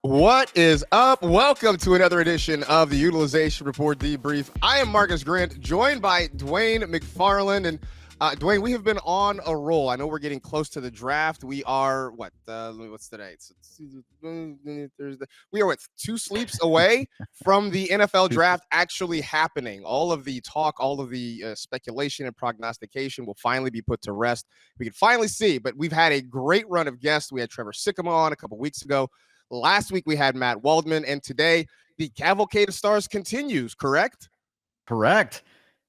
What is up? Welcome to another edition of the Utilization Report Debrief. I am Marcus Grant, joined by Dwayne McFarland. And Dwayne, we have been on a roll. I know we're getting close to the draft. We are, what's today? It's Thursday. We are, 2 sleeps away from the NFL draft actually happening. All of the talk, all of the speculation and prognostication will finally be put to rest. We can finally see, but we've had a great run of guests. We had Trevor Sycamore on a couple weeks ago. Last week we had Matt Waldman, and today the cavalcade of stars continues, correct? Correct.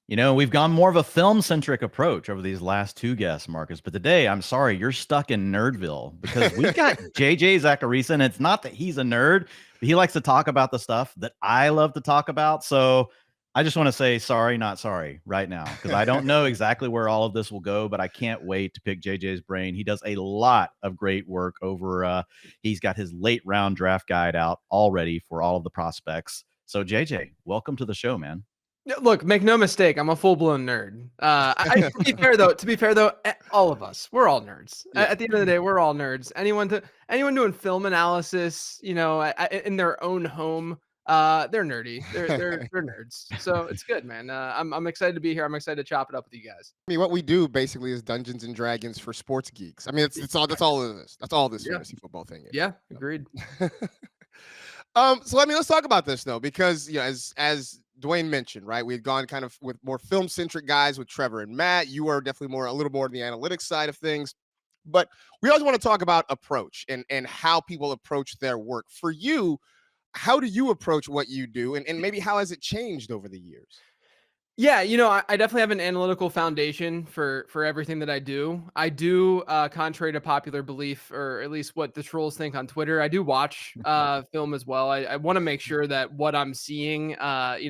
You know, we've gone more of a film-centric approach over these last two guests, Marcus. But today, I'm sorry, you're stuck in Nerdville because we've got JJ Zachariason. It's not that he's a nerd, but he likes to talk about the stuff that I love to talk about. So I just want to say sorry, not sorry right now, because I don't know exactly where all of this will go, but I can't wait to pick JJ's brain. He does a lot of great work over. He's got his late round draft guide out already for all of the prospects. So JJ, welcome to the show, man. Look, make no mistake, I'm a full-blown nerd. To be fair though, all of us, we're all nerds. Yeah. At the end of the day, we're all nerds. Anyone doing film analysis, in their own home, they're nerdy. They're nerds. So it's good, man. I'm excited to be here. I'm excited to chop it up with you guys. I mean, what we do basically is Dungeons and Dragons for sports geeks. I mean, that's all it is. That's all this fantasy football thing is. Yeah, agreed. So let's talk about this though, because as Dwayne mentioned, right, we had gone kind of with more film-centric guys with Trevor and Matt. You are definitely a little more on the analytics side of things. But we always want to talk about approach and how people approach their work. For you, how do you approach what you do, and maybe how has it changed over the years? Yeah, I definitely have an analytical foundation for everything that I do. I do, contrary to popular belief, or at least what the trolls think on Twitter, I do watch film as well. I want to make sure that what I'm seeing, at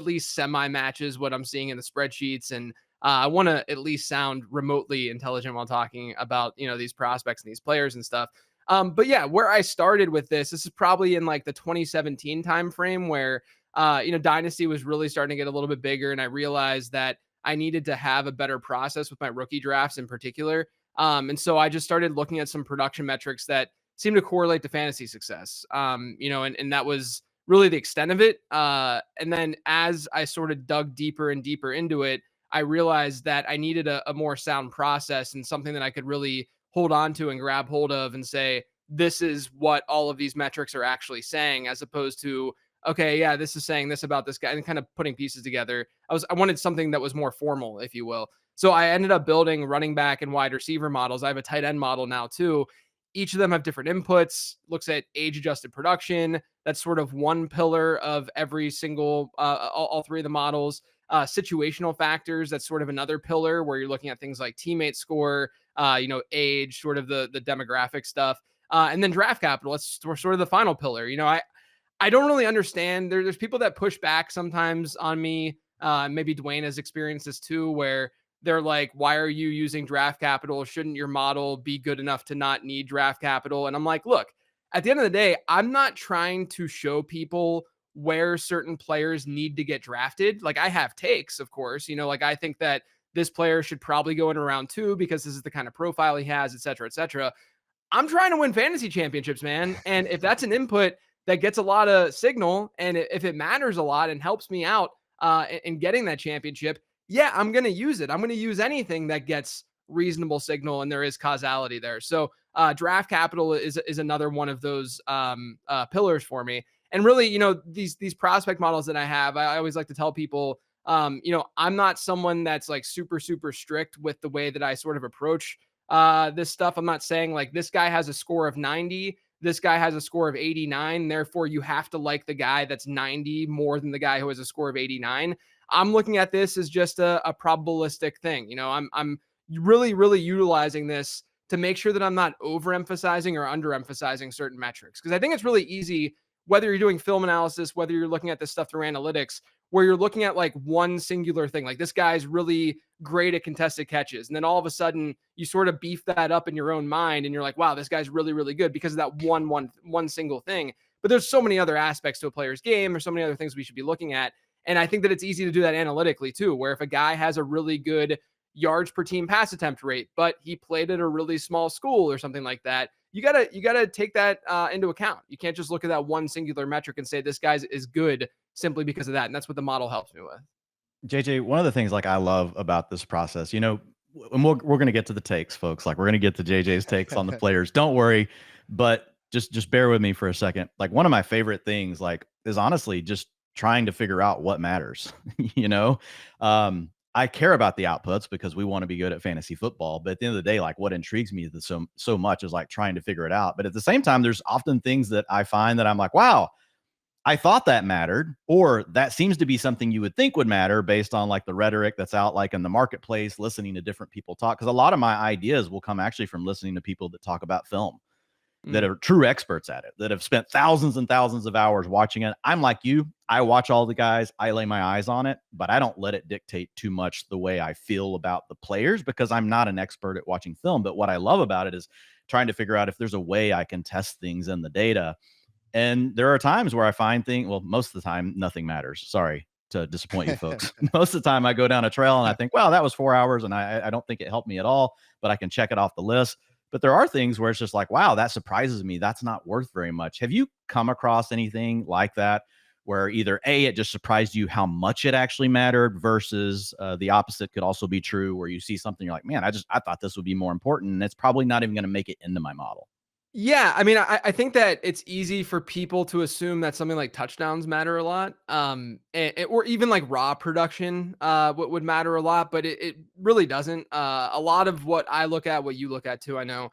least semi-matches what I'm seeing in the spreadsheets, and I want to at least sound remotely intelligent while talking about these prospects and these players and stuff. But yeah, where I started with this is probably in like the 2017 timeframe where Dynasty was really starting to get a little bit bigger. And I realized that I needed to have a better process with my rookie drafts in particular. And so I just started looking at some production metrics that seem to correlate to fantasy success. And that was really the extent of it. And then as I sort of dug deeper and deeper into it, I realized that I needed a more sound process and something that I could really hold on to and grab hold of and say, this is what all of these metrics are actually saying, as opposed to, okay, yeah, this is saying this about this guy, and kind of putting pieces together. I wanted something that was more formal, if you will. So I ended up building running back and wide receiver models. I have a tight end model now too. Each of them have different inputs, looks at age adjusted production. That's sort of one pillar of every single, all three of the models. Situational factors, that's sort of another pillar where you're looking at things like teammate score, age, sort of the demographic stuff. And then draft capital, that's sort of the final pillar. I don't really understand. There's people that push back sometimes on me. Maybe Dwayne has experienced this too, where they're like, why are you using draft capital? Shouldn't your model be good enough to not need draft capital? And I'm like, look, at the end of the day, I'm not trying to show people where certain players need to get drafted. Like, I have takes, of course, like I think that this player should probably go in round 2 because this is the kind of profile he has, et cetera, et cetera. I'm trying to win fantasy championships, man. And if that's an input that gets a lot of signal, and if it matters a lot and helps me out in getting that championship, yeah, I'm going to use it. I'm going to use anything that gets reasonable signal and there is causality there. So draft capital is another one of those pillars for me. And really, these prospect models that I have, I always like to tell people, I'm not someone that's like super, super strict with the way that I sort of approach this stuff. I'm not saying like this guy has a score of 90. This guy has a score of 89. Therefore, you have to like the guy that's 90 more than the guy who has a score of 89. I'm looking at this as just a probabilistic thing. I'm really, really utilizing this to make sure that I'm not overemphasizing or underemphasizing certain metrics. Because I think it's really easy, whether you're doing film analysis, whether you're looking at this stuff through analytics, where you're looking at like one singular thing, like this guy's really great at contested catches. And then all of a sudden you sort of beef that up in your own mind and you're like, wow, this guy's really, really good because of that one single thing. But there's so many other aspects to a player's game. There's so many other things we should be looking at. And I think that it's easy to do that analytically too, where if a guy has a really good yards per team pass attempt rate, but he played at a really small school or something like that, you gotta take that into account. You can't just look at that one singular metric and say this guy's is good simply because of that. And that's what the model helps me with. JJ, one of the things like I love about this process, and we're going to get to the takes, folks. Like we're going to get to JJ's takes on the players. Don't worry, but just bear with me for a second. Like one of my favorite things, like, is honestly just trying to figure out what matters. I care about the outputs because we want to be good at fantasy football. But at the end of the day, like what intrigues me so much is like trying to figure it out. But at the same time, there's often things that I find that I'm like, wow, I thought that mattered, or that seems to be something you would think would matter based on like the rhetoric that's out like in the marketplace, listening to different people talk. Because a lot of my ideas will come actually from listening to people that talk about film, that are true experts at it, that have spent thousands and thousands of hours watching it. I'm like you. I watch all the guys. I lay my eyes on it, but I don't let it dictate too much the way I feel about the players because I'm not an expert at watching film. But what I love about it is trying to figure out if there's a way I can test things in the data. And there are times where I find things, well, most of the time, nothing matters. Sorry to disappoint you folks. Most of the time I go down a trail and I think, wow, that was 4 hours. And I don't think it helped me at all, but I can check it off the list. But there are things where it's just like, wow, that surprises me. That's not worth very much. Have you come across anything like that where either A, it just surprised you how much it actually mattered versus the opposite could also be true where you see something, you're like, man, I thought this would be more important. And it's probably not even going to make it into my model. Yeah, I mean, I think that it's easy for people to assume that something like touchdowns matter a lot, or even like raw production would matter a lot, but it really doesn't. A lot of what I look at, what you look at too, I know,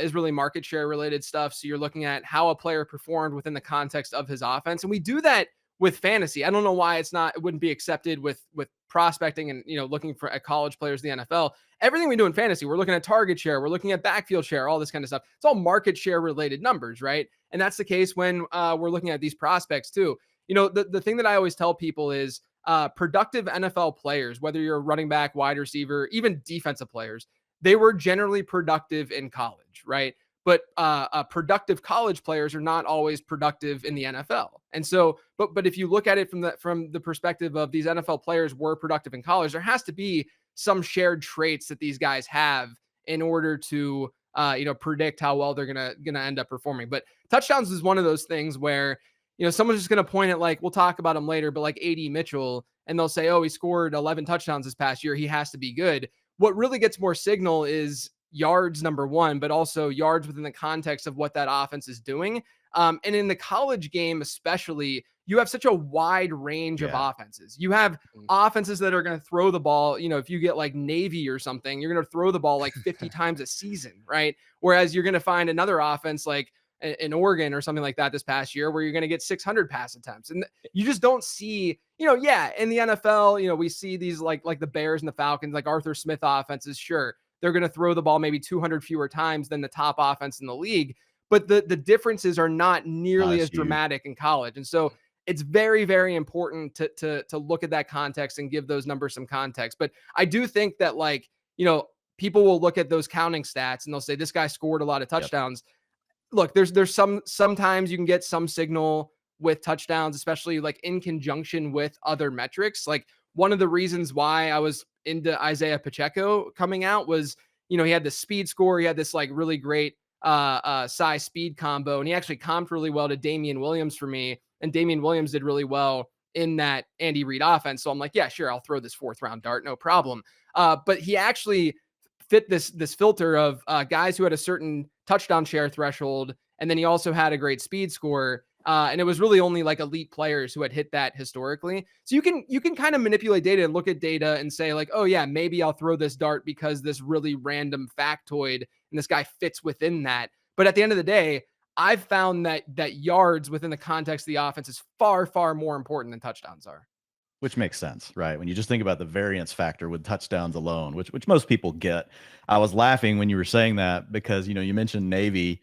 is really market share related stuff. So you're looking at how a player performed within the context of his offense, and we do that with fantasy. I don't know why it wouldn't be accepted with prospecting and looking at college players in the NFL. Everything we do in fantasy, we're looking at target share, we're looking at backfield share, all this kind of stuff. It's all market share related numbers, right? And that's the case when we're looking at these prospects too. The thing that I always tell people is productive NFL players, whether you're a running back, wide receiver, even defensive players, they were generally productive in college, right? But productive college players are not always productive in the NFL. And so, but if you look at it from the perspective of these NFL players were productive in college, there has to be some shared traits that these guys have in order to predict how well they're gonna end up performing. But touchdowns is one of those things where someone's just gonna point at, like, we'll talk about him later, but like Adonai Mitchell, and they'll say, oh, he scored 11 touchdowns this past year, he has to be good. What really gets more signal is yards, number one, but also yards within the context of what that offense is doing. And in the college game, especially, you have such a wide range of offenses. You have offenses that are going to throw the ball. If you get like Navy or something, you're going to throw the ball like 50 times a season, right? Whereas you're going to find another offense like in Oregon or something like that this past year where you're going to get 600 pass attempts. And you just don't see, in the NFL, we see these like the Bears and the Falcons, like Arthur Smith offenses. Sure, they're going to throw the ball maybe 200 fewer times than the top offense in the league, but the differences are not nearly as dramatic in college. And so it's very, very important to look at that context and give those numbers some context. But I do think that, like, people will look at those counting stats and they'll say this guy scored a lot of touchdowns. Look, there's sometimes you can get some signal with touchdowns, especially like in conjunction with other metrics. Like, one of the reasons why I was into Isaiah Pacheco coming out was, he had this speed score. He had this like really great size speed combo, and he actually comped really well to Damian Williams for me. And Damian Williams did really well in that Andy Reid offense. So I'm like, yeah, sure, I'll throw this 4th round dart, no problem. But he actually fit this filter of guys who had a certain touchdown share threshold, and then he also had a great speed score. And it was really only like elite players who had hit that historically. So you can kind of manipulate data and look at data and say, like, oh yeah, maybe I'll throw this dart because this really random factoid and this guy fits within that. But at the end of the day, I've found that yards within the context of the offense is far, far more important than touchdowns are. Which makes sense, right? When you just think about the variance factor with touchdowns alone, which most people get. I was laughing when you were saying that because, you mentioned Navy.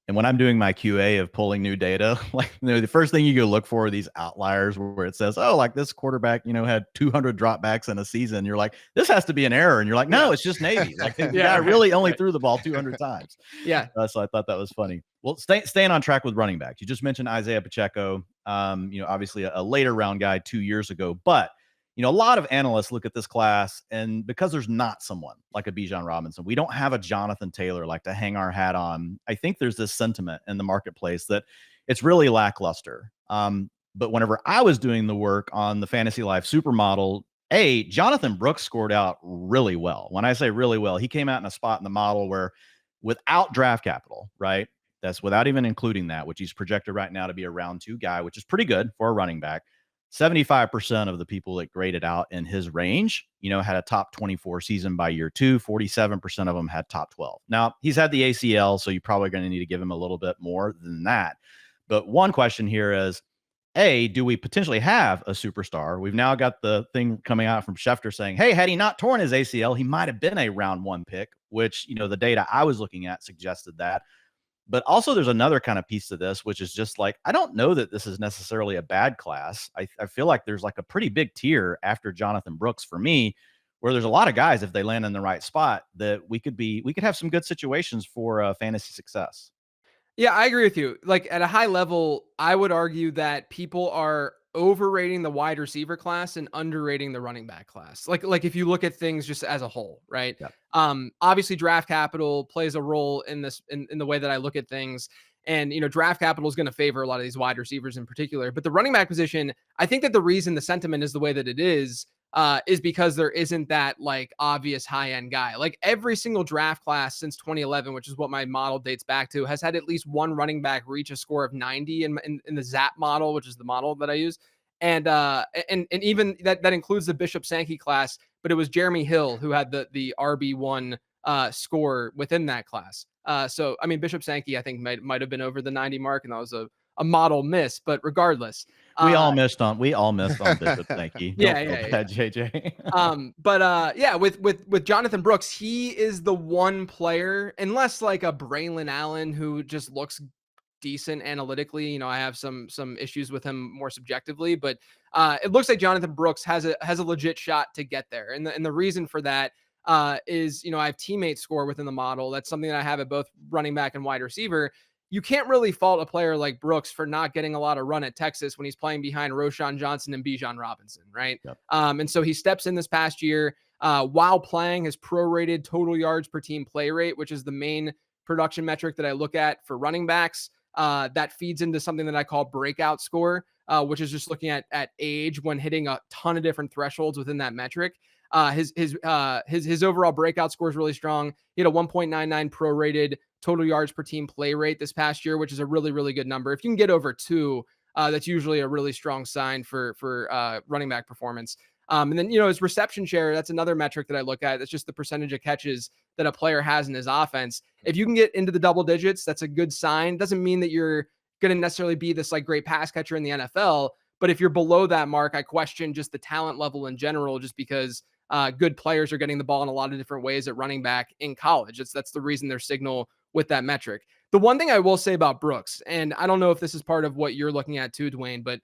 And when I'm doing my QA of pulling new data, like, the first thing you go look for are these outliers where it says, oh, like this quarterback, had 200 dropbacks in a season. You're like, this has to be an error. And you're like, no, it's just Navy. Like, the guy really only threw the ball 200 times. Yeah. So I thought that was funny. Well, staying on track with running backs. You just mentioned Isaiah Pacheco, obviously a later round guy 2 years ago. But, a lot of analysts look at this class, and because there's not someone like a Bijan Robinson, we don't have a Jonathan Taylor like to hang our hat on. I think there's this sentiment in the marketplace that it's really lackluster. But whenever I was doing the work on the Fantasy Life Supermodel, Jonathon Brooks scored out really well. When I say really well, he came out in a spot in the model where without draft capital, right? That's without even including that, which he's projected right now to be a round 2 guy, which is pretty good for a running back. 75% of the people that graded out in his range, had a top 24 season by year 2. 47% of them had top 12. Now, he's had the ACL, so you're probably going to need to give him a little bit more than that. But one question here is, do we potentially have a superstar? We've now got the thing coming out from Schefter saying, hey, had he not torn his ACL, he might have been a round 1 pick, which, the data I was looking at suggested that. But also there's another kind of piece to this, which is just like, I don't know that this is necessarily a bad class. I feel like there's like a pretty big tier after Jonathon Brooks for me, where there's a lot of guys, if they land in the right spot, that we could have some good situations for fantasy success. Yeah, I agree with you. Like at a high level, I would argue that people are overrating the wide receiver class and underrating the running back class. Like if you look at things just as a whole, right? Yep. Obviously draft capital plays a role in this in the way that I look at things. And draft capital is going to favor a lot of these wide receivers in particular. But the running back position, I think that the reason the sentiment is the way that it is because there isn't that like obvious high end guy. Like every single draft class since 2011, which is what my model dates back to, has had at least one running back reach a score of 90 in the ZAP model, which is the model that I use. And even that includes the Bishop Sankey class, but it was Jeremy Hill who had the RB1 score within that class. So I mean, Bishop Sankey I think might have been over the 90 mark, and that was a model miss, but regardless, we all missed on Bishop Sankey. Yeah, JJ. With Jonathon Brooks, he is the one player, unless like a Braylon Allen who just looks decent analytically. I have some issues with him more subjectively, but it looks like Jonathon Brooks has a legit shot to get there, and the reason for that is I have teammate score within the model. That's something that I have at both running back and wide receiver. You can't really fault a player like Brooks for not getting a lot of run at Texas when he's playing behind Roschon Johnson and Bijan Robinson, right? Yep. And so he steps in this past year while playing his prorated total yards per team play rate, which is the main production metric that I look at for running backs. That feeds into something that I call breakout score, which is just looking at age when hitting a ton of different thresholds within that metric. His overall breakout score is really strong. He had a 1.99 prorated total yards per team play rate this past year, which is a really, really good number. If you can get over 2, that's usually a really strong sign for running back performance. And then, his reception share, that's another metric that I look at. That's just the percentage of catches that a player has in his offense. If you can get into the double digits, that's a good sign. Doesn't mean that you're going to necessarily be this like great pass catcher in the NFL. But if you're below that mark, I question just the talent level in general, just because good players are getting the ball in a lot of different ways at running back in college. That's the reason their signal with that metric. The one thing I will say about Brooks, and I don't know if this is part of what you're looking at too, Dwayne, but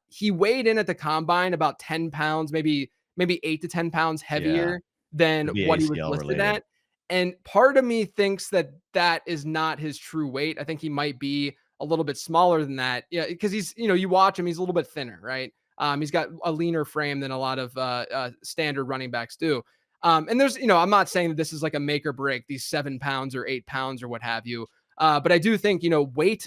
he weighed in at the combine about 10 pounds, maybe 8 to 10 pounds heavier than what he was listed at. And part of me thinks that is not his true weight. I think he might be a little bit smaller than that. Yeah, because he's, you watch him, he's a little bit thinner, right? He's got a leaner frame than a lot of standard running backs do. And there's, I'm not saying that this is like a make or break, these 7 pounds or 8 pounds or what have you. But I do think,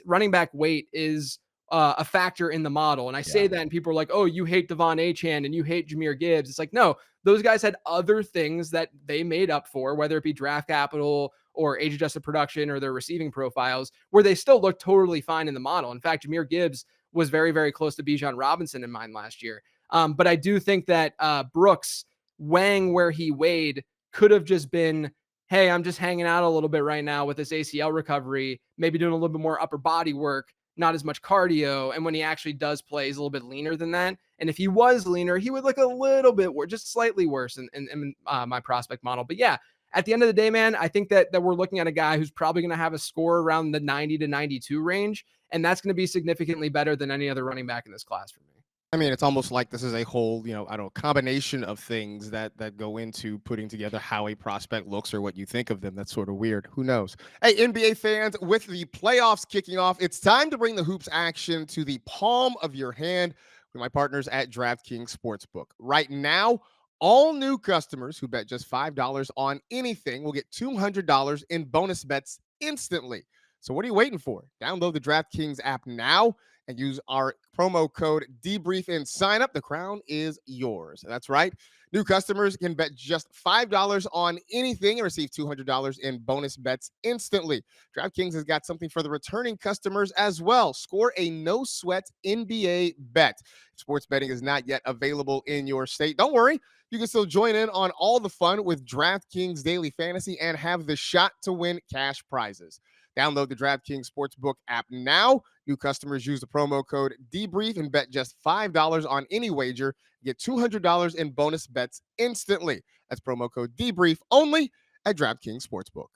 running back weight is a factor in the model. And I say that and people are like, oh, you hate Devon Achane and you hate Jahmyr Gibbs. It's like, no, those guys had other things that they made up for, whether it be draft capital or age adjusted production or their receiving profiles, where they still look totally fine in the model. In fact, Jahmyr Gibbs was very, very close to Bijan Robinson in mine last year. But I do think that Brooks weighing where he weighed could have just been, hey, I'm just hanging out a little bit right now with this ACL recovery, maybe doing a little bit more upper body work, not as much cardio. And when he actually does play, he's a little bit leaner than that. And if he was leaner, he would look a little bit worse, just slightly worse in my prospect model. But yeah, at the end of the day, man, I think that we're looking at a guy who's probably going to have a score around the 90 to 92 range. And that's going to be significantly better than any other running back in this class for me. I mean, it's almost like this is a whole, combination of things that go into putting together how a prospect looks or what you think of them. That's sort of weird. Who knows? Hey, NBA fans, with the playoffs kicking off, it's time to bring the hoops action to the palm of your hand to my partners at DraftKings Sportsbook. Right now, all new customers who bet just $5 on anything will get $200 in bonus bets instantly. So what are you waiting for? Download the DraftKings app now and use our promo code debrief and sign up. The crown is yours. That's right. New customers can bet just $5 on anything and receive $200 in bonus bets instantly. DraftKings has got something for the returning customers as well. Score a no-sweat NBA bet. Sports betting is not yet available in your state. Don't worry. You can still join in on all the fun with DraftKings Daily Fantasy and have the shot to win cash prizes. Download the DraftKings Sportsbook app now. New customers use the promo code DEBRIEF and bet just $5 on any wager. Get $200 in bonus bets instantly. That's promo code DEBRIEF only at DraftKings Sportsbook.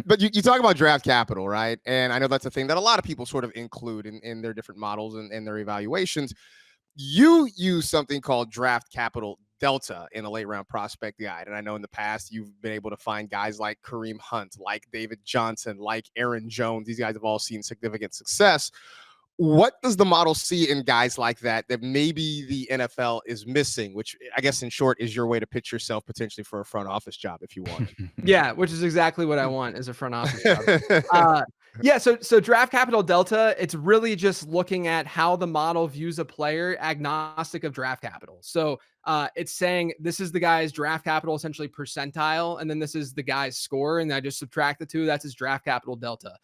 But you talk about draft capital, right? And I know that's a thing that a lot of people sort of include in their different models and their evaluations. You use something called draft capital delta in a late round prospect guide. And I know in the past you've been able to find guys like Kareem Hunt, like David Johnson, like Aaron Jones. These guys have all seen significant success. What does the model see in guys like that maybe the NFL is missing, which I guess in short is your way to pitch yourself potentially for a front office job if you want? Yeah, which is exactly what I want as a front office job. Yeah, so draft capital delta, it's really just looking at how the model views a player agnostic of draft capital. So it's saying this is the guy's draft capital, essentially percentile, and then this is the guy's score, and I just subtract the two. That's his draft capital delta.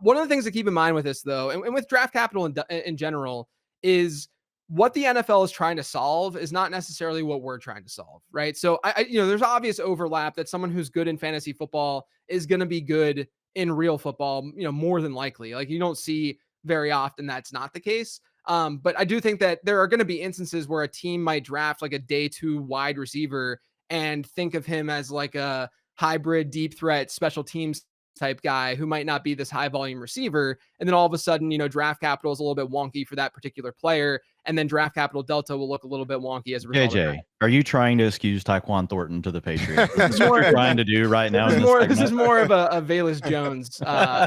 One of the things to keep in mind with this, though, and with draft capital in general, is what the NFL is trying to solve is not necessarily what we're trying to solve, right? So there's obvious overlap that someone who's good in fantasy football is going to be good in real football, more than likely. Like you don't see very often that's not the case. But I do think that there are going to be instances where a team might draft like a day 2 wide receiver and think of him as like a hybrid deep threat special teams type guy who might not be this high volume receiver. And then all of a sudden, draft capital is a little bit wonky for that particular player. And then draft capital delta will look a little bit wonky as a result. JJ, are you trying to excuse Tyquan Thornton to the Patriots? This is what you're trying to do right now. This is more of a Velus Jones.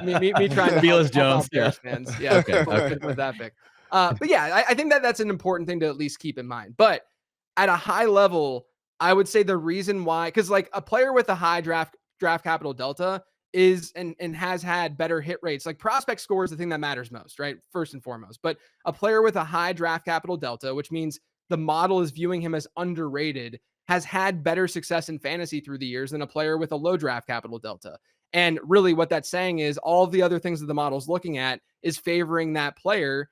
Me trying to Velus Jones, Bears fans. Yeah, okay. With that pick. But yeah, I think that's an important thing to at least keep in mind. But at a high level, I would say the reason why, because like a player with a high draft capital delta is and has had better hit rates. Like prospect score is the thing that matters most, right? First and foremost. But a player with a high draft capital delta, which means the model is viewing him as underrated, has had better success in fantasy through the years than a player with a low draft capital delta. And really what that's saying is all of the other things that the model's looking at is favoring that player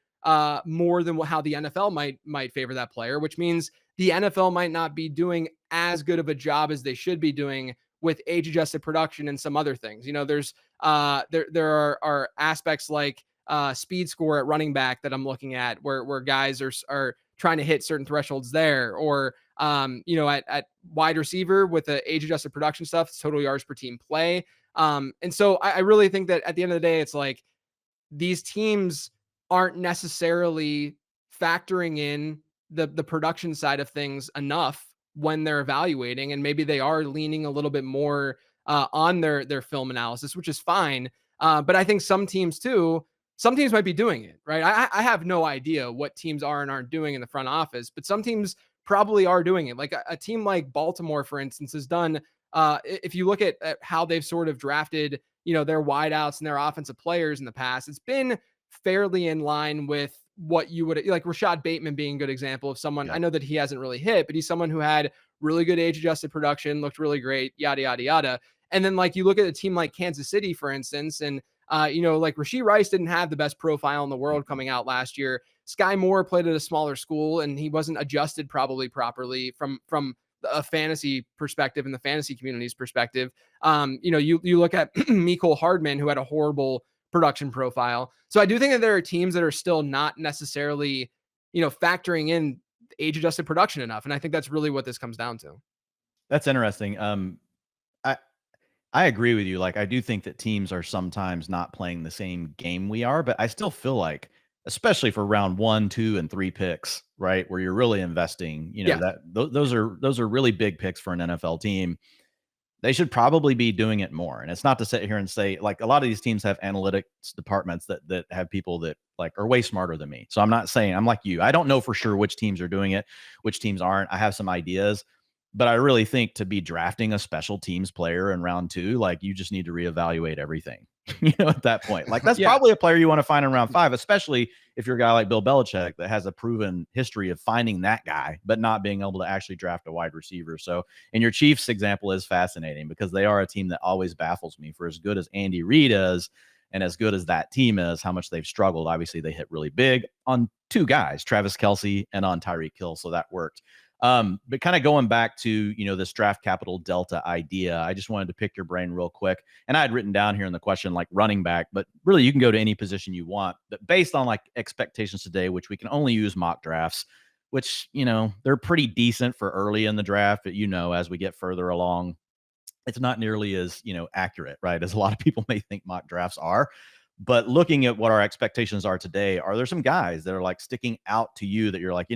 more than how the NFL might favor that player, which means the NFL might not be doing as good of a job as they should be doing with age-adjusted production and some other things. There's there are aspects like speed score at running back that I'm looking at where guys are trying to hit certain thresholds there, or at wide receiver with the age-adjusted production stuff, total yards per team play. And so I really think that at the end of the day, it's like these teams aren't necessarily factoring in the production side of things enough when they're evaluating, and maybe they are leaning a little bit more on their film analysis, which is fine. But I think some teams might be doing it, right? I have no idea what teams are and aren't doing in the front office, but some teams probably are doing it. Like a team like Baltimore, for instance, has done, if you look at how they've sort of drafted, their wideouts and their offensive players in the past, it's been fairly in line with what you would like. Rashad Bateman being a good example of someone. I know that he hasn't really hit, but he's someone who had really good age adjusted production, looked really great, yada, yada, yada. And then like you look at a team like Kansas City, for instance, and like Rashee Rice didn't have the best profile in the world coming out last year. Sky Moore played at a smaller school and he wasn't adjusted probably properly from a fantasy perspective and the fantasy community's perspective. You look at Mecole Hardman, who had a horrible production profile. So I do think that there are teams that are still not necessarily, factoring in age-adjusted production enough. And I think that's really what this comes down to. That's interesting. I agree with you. Like, I do think that teams are sometimes not playing the same game we are, but I still feel like, especially for round 1, 2, and 3 picks, right, where you're really investing, that those are really big picks for an NFL team. they should probably be doing it more. And it's not to sit here and say, like, a lot of these teams have analytics departments that have people that like are way smarter than me. So I'm not saying, I'm like you, I don't know for sure which teams are doing it, which teams aren't. I have some ideas, but I really think to be drafting a special teams player in round 2, like, you just need to reevaluate everything. At that point, like, that's probably a player you want to find in round 5, especially if you're a guy like Bill Belichick that has a proven history of finding that guy, but not being able to actually draft a wide receiver. So, and your Chiefs example is fascinating because they are a team that always baffles me. For as good as Andy Reid is, and as good as that team is, how much they've struggled. Obviously, they hit really big on 2 guys, Travis Kelce and on Tyreek Hill. So that worked. But kind of going back to, this draft capital delta idea, I just wanted to pick your brain real quick. And I had written down here in the question, like running back, but really you can go to any position you want. But based on like expectations today, which we can only use mock drafts, which, they're pretty decent for early in the draft, but as we get further along, it's not nearly as, accurate, right, as a lot of people may think mock drafts are. But looking at what our expectations are today, are there some guys that are like sticking out to you that you're like,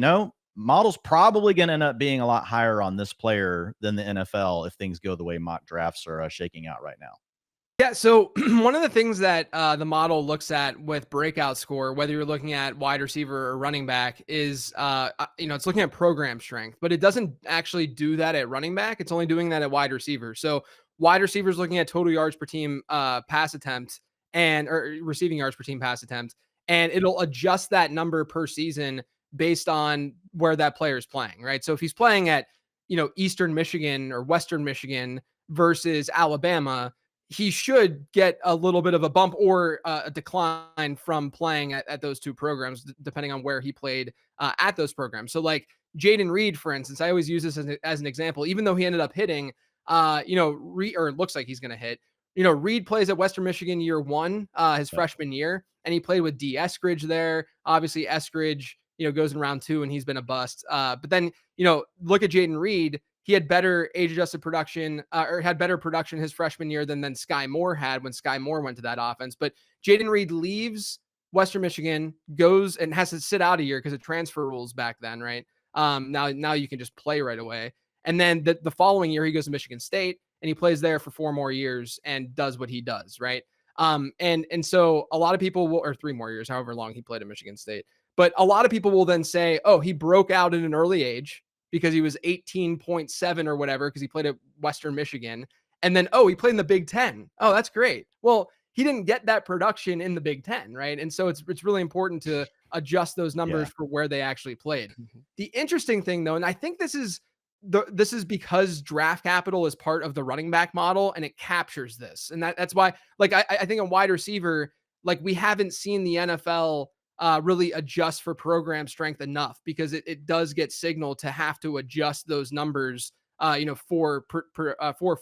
model's probably going to end up being a lot higher on this player than the NFL if things go the way mock drafts are shaking out right now? Yeah, so one of the things that the model looks at with breakout score, whether you're looking at wide receiver or running back, is it's looking at program strength, but it doesn't actually do that at running back. It's only doing that at wide receiver. So wide receivers looking at total yards per team pass attempt or receiving yards per team pass attempt, and it'll adjust that number per season based on where that player is playing, right? So if he's playing at Eastern Michigan or Western Michigan versus Alabama, he should get a little bit of a bump or a decline from playing at those 2 programs, depending on where he played at those programs. So like Jayden Reed, for instance, I always use this as an example, even though he ended up hitting, or it looks like he's going to hit, Reed plays at Western Michigan year 1, his freshman year, and he played with D. Eskridge there. Obviously Eskridge, goes in round 2 and he's been a bust. But then, look at Jayden Reed. He had better age-adjusted production or had better production his freshman year than Sky Moore had when Sky Moore went to that offense. But Jayden Reed leaves Western Michigan, goes and has to sit out a year because of transfer rules back then, right? Now you can just play right away. And then the following year, he goes to Michigan State and he plays there for 4 more years and does what he does, right? And so a lot of people will, or 3 more years, however long he played at Michigan State. But a lot of people will then say, oh, he broke out at an early age because he was 18.7 or whatever, because he played at Western Michigan. And then, oh, he played in the Big Ten. Oh, that's great. Well, he didn't get that production in the Big Ten, right? And so it's really important to adjust those numbers for where they actually played. The interesting thing, though, and I think this is because draft capital is part of the running back model and it captures this. And that's why, like, I think a wide receiver, like, we haven't seen the NFL really adjust for program strength enough, because it does get signaled to have to adjust those numbers, for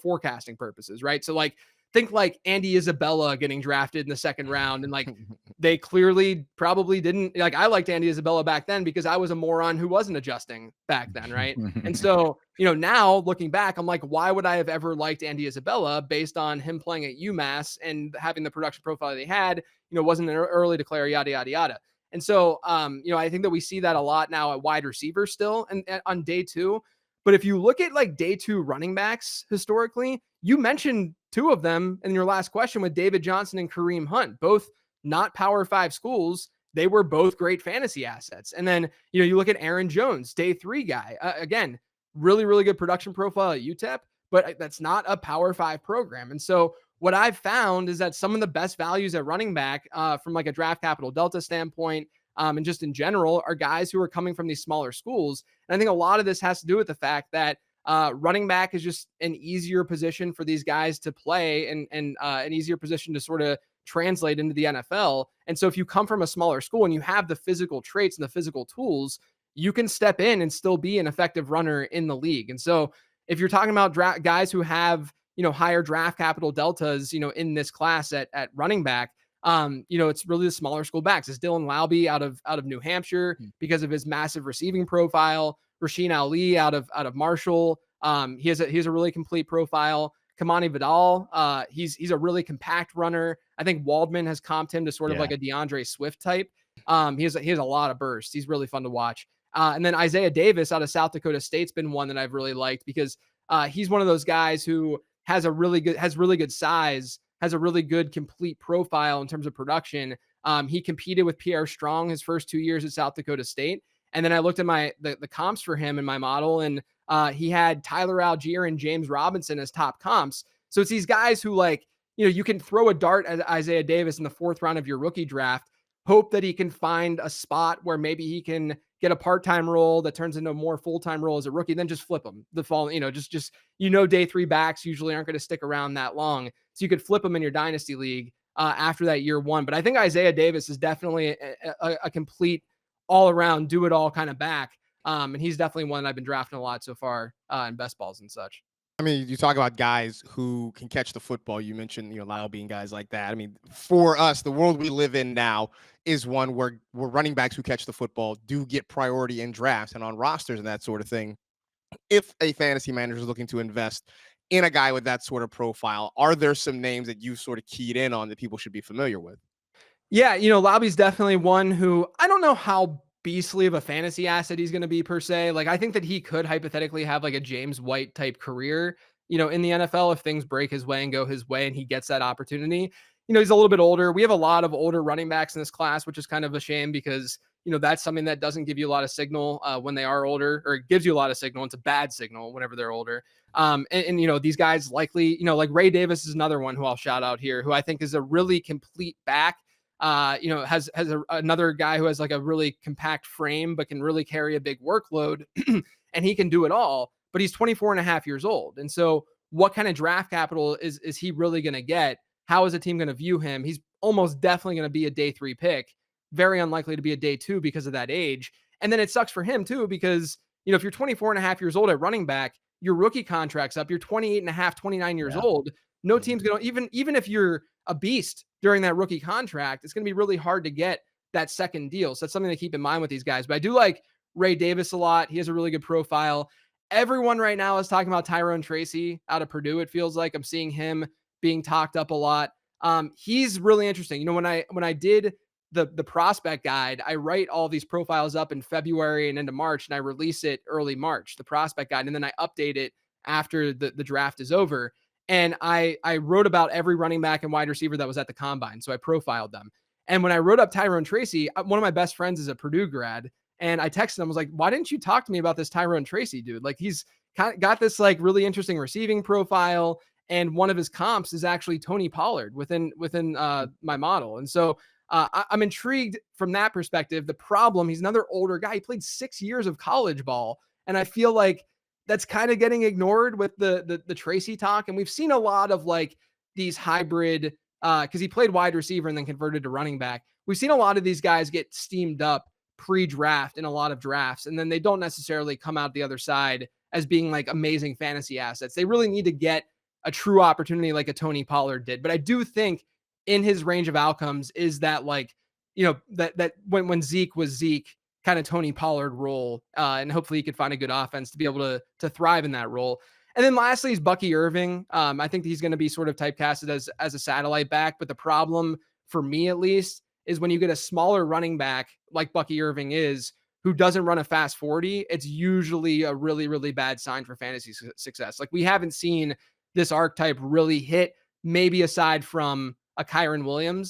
forecasting purposes, right? So like, think like Andy Isabella getting drafted in the 2nd round, and like they clearly probably didn't, like, I liked Andy Isabella back then because I was a moron who wasn't adjusting back then, right? And so, now looking back, I'm like, why would I have ever liked Andy Isabella based on him playing at UMass and having the production profile they had? Wasn't an early declare, yada yada yada. And so, I think that we see that a lot now at wide receiver still and on day 2. But if you look at like day 2 running backs historically, you mentioned 2 of them in your last question with David Johnson and Kareem Hunt, both not Power 5 schools. They were both great fantasy assets. And then, you look at Aaron Jones, day 3 guy, again, really, really good production profile at UTEP, but that's not a Power 5 program. And so what I've found is that some of the best values at running back from like a draft capital delta standpoint, and just in general, are guys who are coming from these smaller schools. And I think a lot of this has to do with the fact that running back is just an easier position for these guys to play, and an easier position to sort of translate into the NFL. And so if you come from a smaller school and you have the physical traits and the physical tools, you can step in and still be an effective runner in the league. And so if you're talking about guys who have, higher draft capital deltas, in this class at running back, it's really the smaller school backs. It's Dylan Laube out of New Hampshire because of his massive receiving profile. Rasheen Ali out of Marshall. He has a really complete profile. Kamani Vidal, he's a really compact runner. I think Waldman has comped him to sort of like a DeAndre Swift type. He has a lot of bursts. He's really fun to watch. And then Isaiah Davis out of South Dakota State's been one that I've really liked because he's one of those guys who has really good size, has a really good complete profile in terms of production. He competed with Pierre Strong his first 2 years at South Dakota State. And then I looked at the comps for him in my model, and he had Tyler Algier and James Robinson as top comps. So it's these guys who, like, you can throw a dart at Isaiah Davis in the 4th round of your rookie draft, hope that he can find a spot where maybe he can get a part-time role that turns into a more full-time role as a rookie, then just flip him the fall, just day 3 backs usually aren't going to stick around that long. So you could flip him in your dynasty league after that year 1. But I think Isaiah Davis is definitely a complete all-around do-it-all kind of back. And he's definitely one that I've been drafting a lot so far in best balls and such. I mean, you talk about guys who can catch the football. You mentioned, Lyle being guys like that. I mean, for us, the world we live in now is one where running backs who catch the football do get priority in drafts and on rosters and that sort of thing. If a fantasy manager is looking to invest in a guy with that sort of profile, are there some names that you sort of keyed in on that people should be familiar with? Yeah, Lobby's definitely one who I don't know how beastly of a fantasy asset he's going to be per se. Like, I think that he could hypothetically have like a James White type career, in the NFL if things break his way and go his way and he gets that opportunity. He's a little bit older. We have a lot of older running backs in this class, which is kind of a shame because, that's something that doesn't give you a lot of signal when they are older, or it gives you a lot of signal. It's a bad signal whenever they're older. And these guys likely, like Ray Davis is another one who I'll shout out here, who I think is a really complete back. Has another guy who has like a really compact frame, but can really carry a big workload and he can do it all, but he's 24 and a half years old. And so what kind of draft capital is he really going to get? How is a team going to view him? He's almost definitely going to be a day 3 pick, very unlikely to be a day 2 because of that age. And then it sucks for him too, because, if you're 24 and a half years old at running back, your rookie contract's up, you're 28 and a half, 29 years old. No team's going to, even if you're a beast during that rookie contract, it's going to be really hard to get that second deal. So that's something to keep in mind with these guys. But I do like Ray Davis a lot. He has a really good profile. Everyone right now is talking about Tyrone Tracy out of Purdue. It feels like I'm seeing him being talked up a lot. He's really interesting. When I did the prospect guide, I write all these profiles up in February and into March, and I release it early March, the prospect guide, and then I update it after the draft is over. And I wrote about every running back and wide receiver that was at the combine. So I profiled them. And when I wrote up Tyrone Tracy, one of my best friends is a Purdue grad. And I texted him, I was like, why didn't you talk to me about this Tyrone Tracy dude? Like, he's got this like really interesting receiving profile. And one of his comps is actually Tony Pollard within my model. And so I'm intrigued from that perspective. The problem, he's another older guy. He played 6 years of college ball. And I feel like that's kind of getting ignored with the Tracy talk. And we've seen a lot of like these hybrid, because he played wide receiver and then converted to running back. We've seen a lot of these guys get steamed up pre-draft in a lot of drafts, and then they don't necessarily come out the other side as being like amazing fantasy assets. They really need to get a true opportunity like a Tony Pollard did. But I do think in his range of outcomes is that, like, that when Zeke was Zeke, kind of Tony Pollard role, and hopefully he could find a good offense to be able to thrive in that role. And then lastly is Bucky Irving. I think he's going to be sort of typecasted as a satellite back, but the problem for me at least is when you get a smaller running back like Bucky Irving is, who doesn't run a fast 40, it's usually a really, really bad sign for fantasy success. Like, we haven't seen this archetype really hit, maybe aside from a Kyren Williams,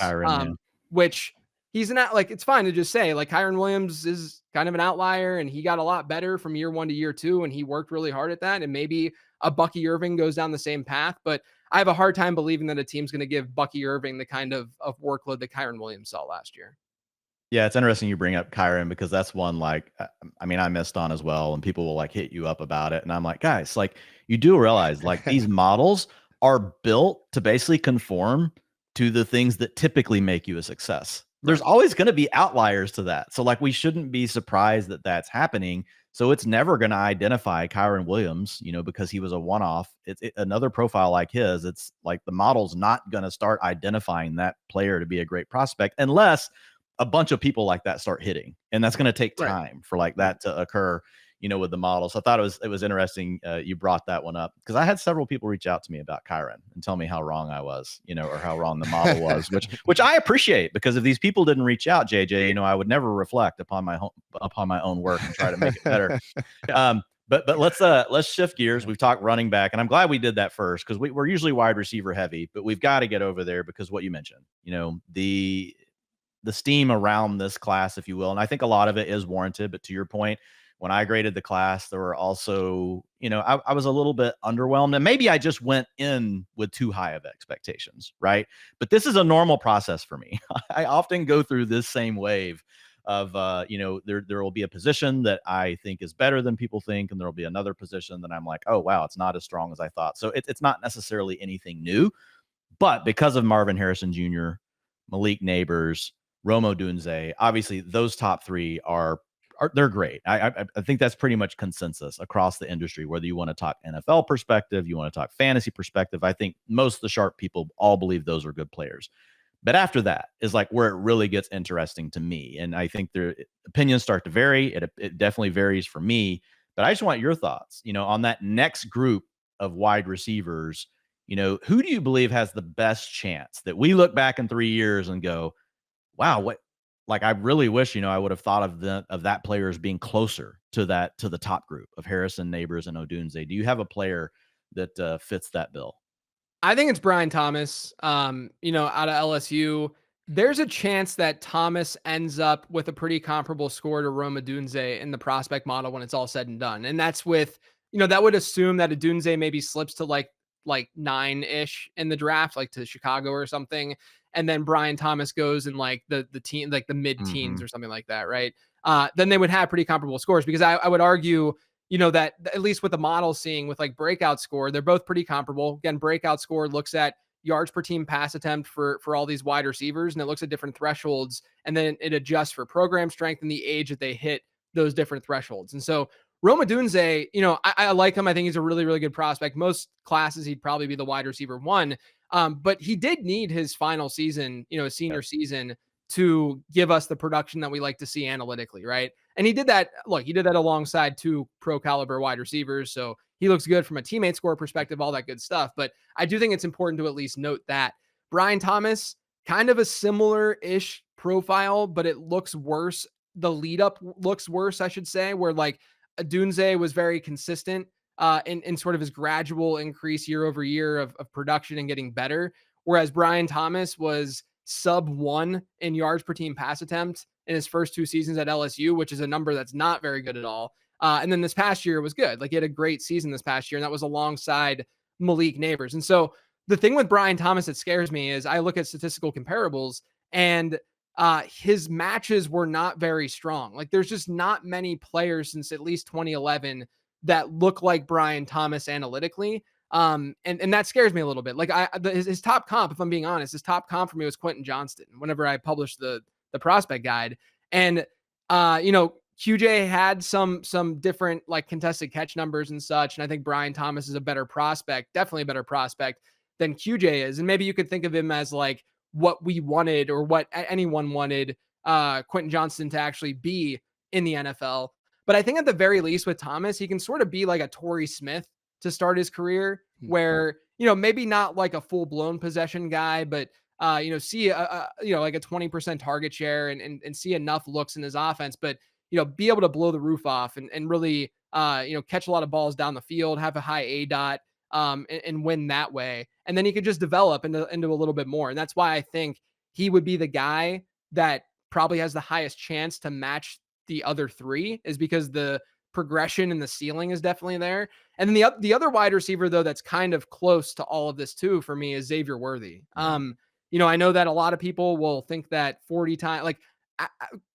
which he's not, like, it's fine to just say like Kyren Williams is kind of an outlier and he got a lot better from year 1 to year 2 and he worked really hard at that. And maybe a Bucky Irving goes down the same path, but I have a hard time believing that a team's going to give Bucky Irving the kind of workload that Kyren Williams saw last year. Yeah, it's interesting you bring up Kyren, because that's one, like, I mean, I missed on as well, and people will like hit you up about it. And I'm like, guys, like, you do realize like these models are built to basically conform to the things that typically make you a success. There's always going to be outliers to that. So like, we shouldn't be surprised that that's happening. So it's never going to identify Kyren Williams, because he was a one-off. It's another profile like his. It's like the model's not going to start identifying that player to be a great prospect unless a bunch of people like that start hitting. And that's going to take time for like that to occur, with the model. So I thought it was interesting you brought that one up, because I had several people reach out to me about Kyren and tell me how wrong I was, or how wrong the model was, which I appreciate, because if these people didn't reach out, JJ, I would never reflect upon my own work and try to make it better. But let's shift gears. We've talked running back, and I'm glad we did that first because we're usually wide receiver heavy, but we've got to get over there because what you mentioned, the steam around this class, if you will, and I think a lot of it is warranted. But to your point, when I graded the class, there were also, I was a little bit underwhelmed, and maybe I just went in with too high of expectations, right? But this is a normal process for me. I often go through this same wave of there will be a position that I think is better than people think, and there will be another position that I'm like, oh wow, it's not as strong as I thought. So it's not necessarily anything new, but because of Marvin Harrison Jr., Malik Nabers, Rome Odunze, obviously those top three are they're great. I think that's pretty much consensus across the industry, whether you want to talk NFL perspective, you want to talk fantasy perspective. I think most of the sharp people all believe those are good players. But after that is like where it really gets interesting to me. And I think their opinions start to vary. It definitely varies for me. But I just want your thoughts, on that next group of wide receivers. Who do you believe has the best chance that we look back in 3 years and go, wow, what? Like, I really wish, I would have thought of that player as being closer to the top group of Harrison, Nabers, and Odunze. Do you have a player that fits that bill? I think it's Brian Thomas, out of LSU. There's a chance that Thomas ends up with a pretty comparable score to Rome Odunze in the prospect model when it's all said and done. And that's with, that would assume that Odunze maybe slips to like 9-ish in the draft, like to Chicago or something. And then Brian Thomas goes in like the teen, like the mid-teens or something like that, right? Then they would have pretty comparable scores because I would argue, that at least with the model seeing with like breakout score, they're both pretty comparable. Again, breakout score looks at yards per team pass attempt for all these wide receivers, and it looks at different thresholds, and then it adjusts for program strength and the age that they hit those different thresholds. And so Rome Odunze, I like him. I think he's a really, really good prospect. Most classes, he'd probably be the wide receiver one. But he did need his final season, his senior season to give us the production that we like to see analytically, right? And he did that. Look, he did that alongside 2 pro caliber wide receivers. So he looks good from a teammate score perspective, all that good stuff. But I do think it's important to at least note that Brian Thomas, kind of a similar-ish profile, but it looks worse. The lead up looks worse, I should say, where like Odunze was very consistent in sort of his gradual increase year over year of production and getting better. Whereas Brian Thomas was sub 1 in yards per team pass attempt in his first 2 seasons at LSU, which is a number that's not very good at all. And then this past year was good. Like he had a great season this past year, and that was alongside Malik Nabers. And so the thing with Brian Thomas that scares me is I look at statistical comparables, and his matches were not very strong. Like there's just not many players since at least 2011 that look like Brian Thomas analytically. And that scares me a little bit. Like his top comp, if I'm being honest, his top comp for me was Quentin Johnston whenever I published the prospect guide. And QJ had some different like contested catch numbers and such. And I think Brian Thomas is a better prospect, definitely a better prospect than QJ is. And maybe you could think of him as like what we wanted or what anyone wanted Quentin Johnston to actually be in the NFL. But I think at the very least with Thomas, he can sort of be like a Torrey Smith to start his career where, maybe not like a full blown possession guy, but, see like a 20% target share and see enough looks in his offense, but, be able to blow the roof off and really, catch a lot of balls down the field, have a high ADOT, and win that way. And then he could just develop into a little bit more. And that's why I think he would be the guy that probably has the highest chance to match the other 3 is because the progression and the ceiling is definitely there. And then the other wide receiver though, that's kind of close to all of this too, for me is Xavier Worthy. I know that a lot of people will think that 40 times,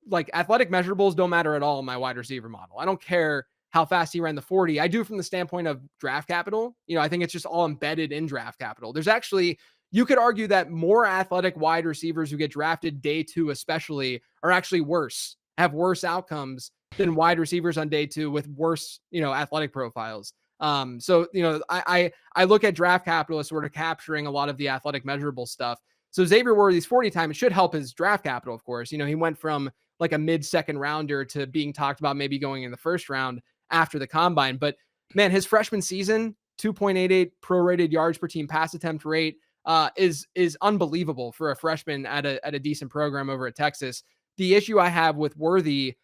like athletic measurables don't matter at all in my wide receiver model. I don't care how fast he ran the 40. I do from the standpoint of draft capital. I think it's just all embedded in draft capital. There's actually, you could argue that more athletic wide receivers who get drafted day 2, especially, are actually worse, have worse outcomes than wide receivers on day 2 with worse, athletic profiles. So, I look at draft capital as sort of capturing a lot of the athletic measurable stuff. So Xavier Worthy's 40 time, it should help his draft capital, of course. He went from like a mid-second rounder to being talked about maybe going in the first round after the combine. But man, his freshman season, 2.88 prorated yards per team pass attempt rate is unbelievable for a freshman at a decent program over at Texas. The issue I have with Worthy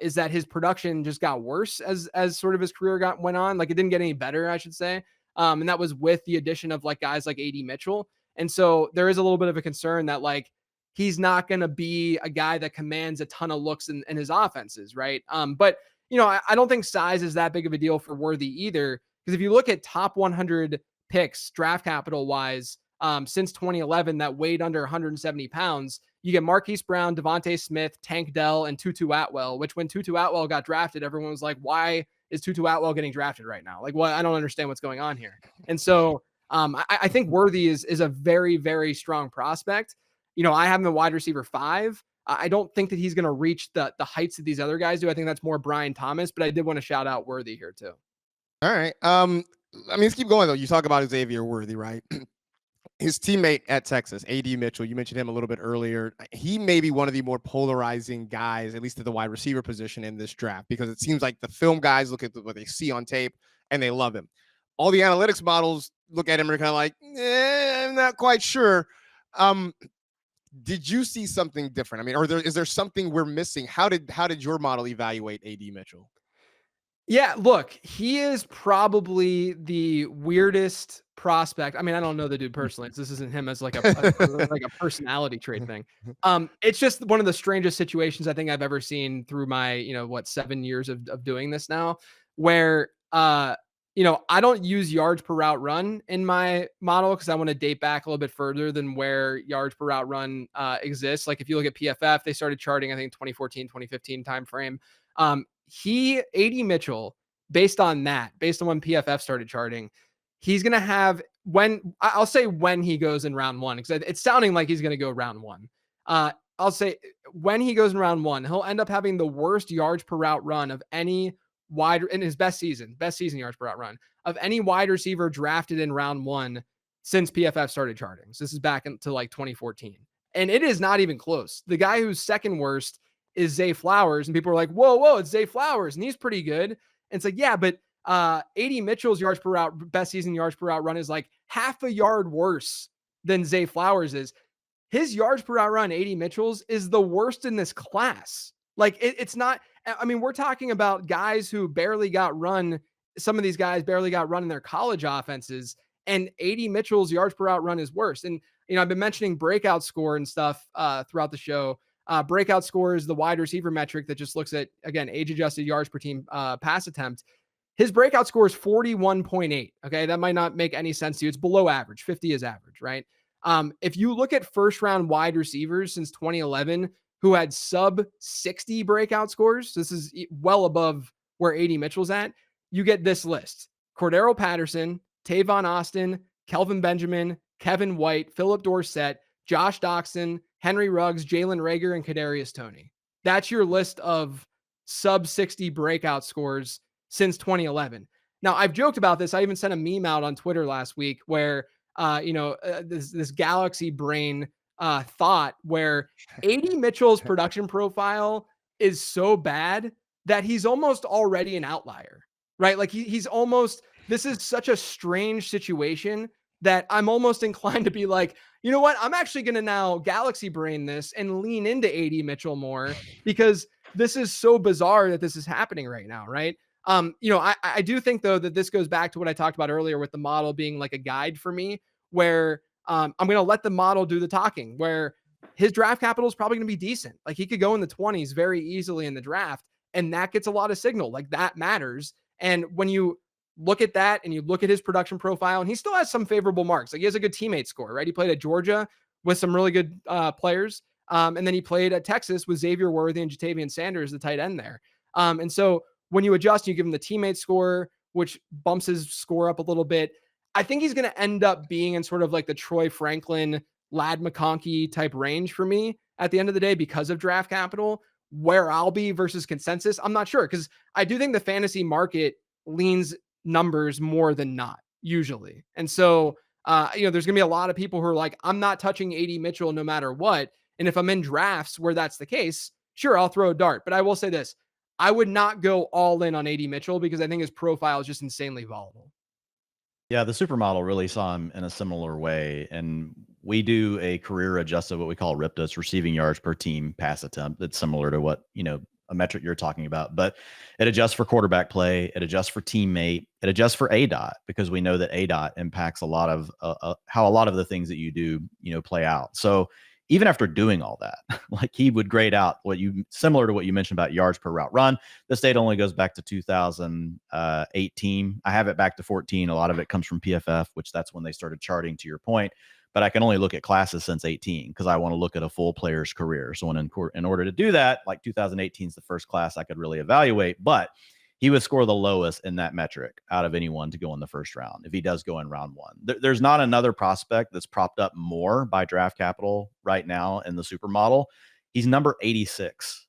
is that his production just got worse as sort of his career went on. Like it didn't get any better, I should say. And that was with the addition of like guys like AD Mitchell. And so there is a little bit of a concern that like he's not going to be a guy that commands a ton of looks in his offenses, right? But I don't think size is that big of a deal for Worthy either, because if you look at top 100 picks draft capital wise since 2011 that weighed under 170 pounds, you get Marquise Brown, Devontae Smith, Tank Dell, and Tutu Atwell, which when Tutu Atwell got drafted, everyone was like, why is Tutu Atwell getting drafted right now? Like, what? I don't understand what's going on here. And so I think Worthy is a very, very strong prospect. I have him in wide receiver 5. I don't think that he's going to reach the heights that these other guys do. I think that's more Brian Thomas, but I did want to shout out Worthy here too. All right. Let's keep going though. You talk about Xavier Worthy, right? His teammate at Texas, AD Mitchell, you mentioned him a little bit earlier. He may be one of the more polarizing guys, at least at the wide receiver position in this draft, because it seems like the film guys look at what they see on tape and they love him. All the analytics models look at him and are kind of like, I'm not quite sure. Did you see something different? I mean, is there something we're missing? How did your model evaluate AD Mitchell? Yeah, look, he is probably the weirdest prospect. I mean, I don't know the dude personally. This isn't him as like a personality trait thing. It's just one of the strangest situations I think I've ever seen through my, 7 years of doing this now, where I don't use yards per route run in my model because I want to date back a little bit further than where yards per route run exists. Like if you look at PFF, they started charting, I think 2014, 2015 timeframe. AD Mitchell, based on when PFF started charting, he's going to have when he goes in round 1, because it's sounding like he's going to go round 1. I'll say when he goes in round 1, he'll end up having the worst yards per route run of any wide in his best season yards per route run of any wide receiver drafted in round 1 since PFF started charting. So this is back into like 2014. And it is not even close. The guy who's second worst is Zay Flowers, and people are like, whoa, it's Zay Flowers, and he's pretty good. And it's like, yeah, but AD Mitchell's yards per route, best season yards per route run is like half a yard worse than Zay Flowers is. His yards per route run, AD Mitchell's, is the worst in this class. Like it's not, I mean, we're talking about guys who barely got run. Some of these guys barely got run in their college offenses, and AD Mitchell's yards per route run is worse. And, I've been mentioning breakout score and stuff throughout the show. Breakout score is the wide receiver metric that just looks at, again, age-adjusted yards per team pass attempt. His breakout score is 41.8. Okay, that might not make any sense to you. It's below average. 50 is average, right? If you look at first-round wide receivers since 2011 who had sub-60 breakout scores, this is well above where AD Mitchell's at, you get this list. Cordero Patterson, Tavon Austin, Kelvin Benjamin, Kevin White, Phillip Dorsett, Josh Doxson, Henry Ruggs, Jalen Reagor, and Kadarius Toney. That's your list of sub-60 breakout scores since 2011. Now, I've joked about this. I even sent a meme out on Twitter last week where, this galaxy brain thought where AD Mitchell's production profile is so bad that he's almost already an outlier, right? Like he's almost, this is such a strange situation that I'm almost inclined to be like, you know what? I'm actually going to now galaxy brain this and lean into AD Mitchell more, because this is so bizarre that this is happening right now, right? I do think though that this goes back to what I talked about earlier with the model being like a guide for me, where I'm going to let the model do the talking, where his draft capital is probably going to be decent. Like he could go in the 20s very easily in the draft, and that gets a lot of signal. Like that matters. And when you look at that and you look at his production profile, and he still has some favorable marks. Like he has a good teammate score, right? He played at Georgia with some really good players. And then he played at Texas with Xavier Worthy and Jatavian Sanders, the tight end there. And so when you adjust, you give him the teammate score, which bumps his score up a little bit. I think he's going to end up being in sort of like the Troy Franklin, Ladd McConkey type range for me at the end of the day because of draft capital. Where I'll be versus consensus, I'm not sure, because I do think the fantasy market leans numbers more than not usually. And so, there's gonna be a lot of people who are like, I'm not touching AD Mitchell no matter what. And if I'm in drafts where that's the case, sure, I'll throw a dart. But I will say this, I would not go all in on AD Mitchell because I think his profile is just insanely volatile. Yeah, the supermodel really saw him in a similar way. And we do a career adjusted, what we call RIPTA, receiving yards per team pass attempt. That's similar to what, a metric you're talking about, but it adjusts for quarterback play. It adjusts for teammate. It adjusts for ADOT, because we know that ADOT impacts a lot of how a lot of the things that you do, play out. So even after doing all that, like he would grade out similar to what you mentioned about yards per route run. This data only goes back to 2018. I have it back to 14. A lot of it comes from PFF, which that's when they started charting, to your point. But I can only look at classes since 18 because I want to look at a full player's career. So in order to do that, like 2018 is the first class I could really evaluate. But he would score the lowest in that metric out of anyone to go in the first round if he does go in round one. There's not another prospect that's propped up more by draft capital right now in the supermodel. He's number 86.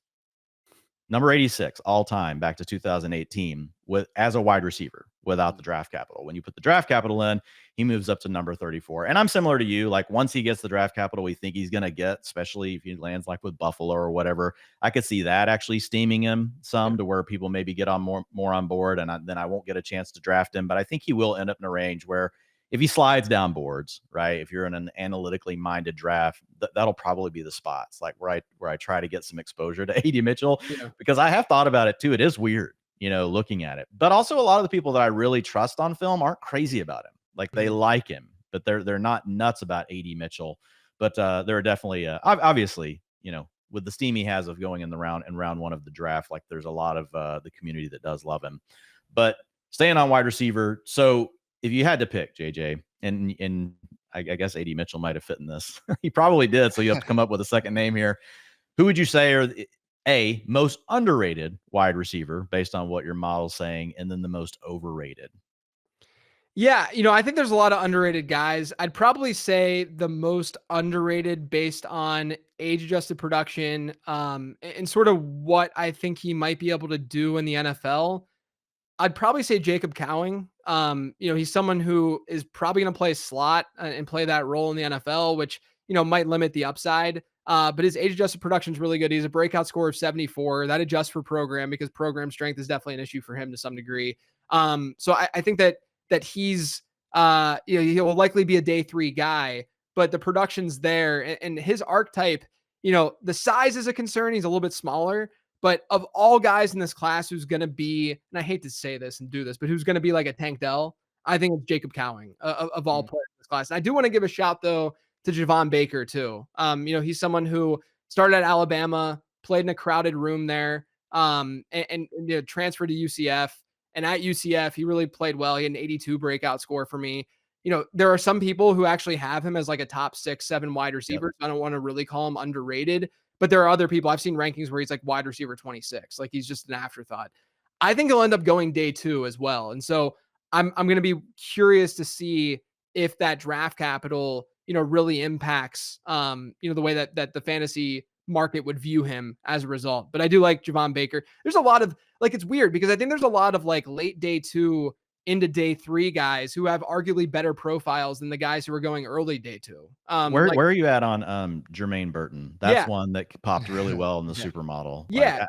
Number 86 all time back to 2018 as a wide receiver without the draft capital. When you put the draft capital in, he moves up to number 34. And I'm similar to you. Like once he gets the draft capital we think he's going to get, especially if he lands like with Buffalo or whatever, I could see that actually steaming him some to where people maybe get on more on board, and then I won't get a chance to draft him. But I think he will end up in a range where if he slides down boards, right, if you're in an analytically minded draft, that'll probably be the spots like where I try to get some exposure to Adonai Mitchell, because I have thought about it too. It is weird, looking at it. But also a lot of the people that I really trust on film aren't crazy about him. Like they like him, but they're not nuts about Adonai Mitchell. But there are definitely obviously, with the steam he has of going in round one of the draft, like there's a lot of the community that does love him. But staying on wide receiver, so if you had to pick, JJ, and I guess Adonai Mitchell might have fit in this. He probably did, so you have to come up with a second name here. Who would you say are A, most underrated wide receiver based on what your model's saying, and then the most overrated? Yeah, I think there's a lot of underrated guys. I'd probably say the most underrated based on age-adjusted production, and sort of what I think he might be able to do in the NFL. I'd probably say Jacob Cowing. He's someone who is probably going to play slot and play that role in the NFL, which, might limit the upside. But his age adjusted production is really good. He's a breakout score of 74. That adjusts for program because program strength is definitely an issue for him to some degree. So I think that he's, he will likely be a day 3 guy, but the production's there, and his archetype, the size is a concern. He's a little bit smaller. But of all guys in this class who's going to be, and I hate to say this and do this, but who's going to be like a Tank Dell, I think it's Jacob Cowing of all players in this class. And I do want to give a shout, though, to Javon Baker, too. He's someone who started at Alabama, played in a crowded room there, and transferred to UCF. And at UCF, he really played well. He had an 82 breakout score for me. There are some people who actually have him as like a top 6, 7 wide receiver. Yep. I don't want to really call him underrated. But there are other people, I've seen rankings where he's like wide receiver 26. Like he's just an afterthought. I think he'll end up going day 2 as well. And so I'm going to be curious to see if that draft capital, really impacts, the way that the fantasy market would view him as a result. But I do like Javon Baker. There's a lot of, like, it's weird because I think there's a lot of like late day 2 into day 3 guys who have arguably better profiles than the guys who are going early day 2. Where are you at on Jermaine Burton? That's one that popped really well in the supermodel. Yeah.